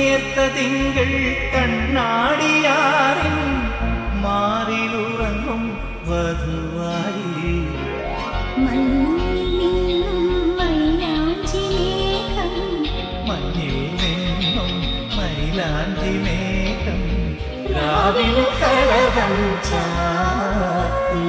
നേർത്ത തിങ്കൾ കണ്ണാടിയാറിൻ മാറിലുറങ്ങും വധുവായി മഞ്ഞിൽ നിന്നും മൈലാഞ്ചി മേഘം രാവിലെ കരകം ചാത്തി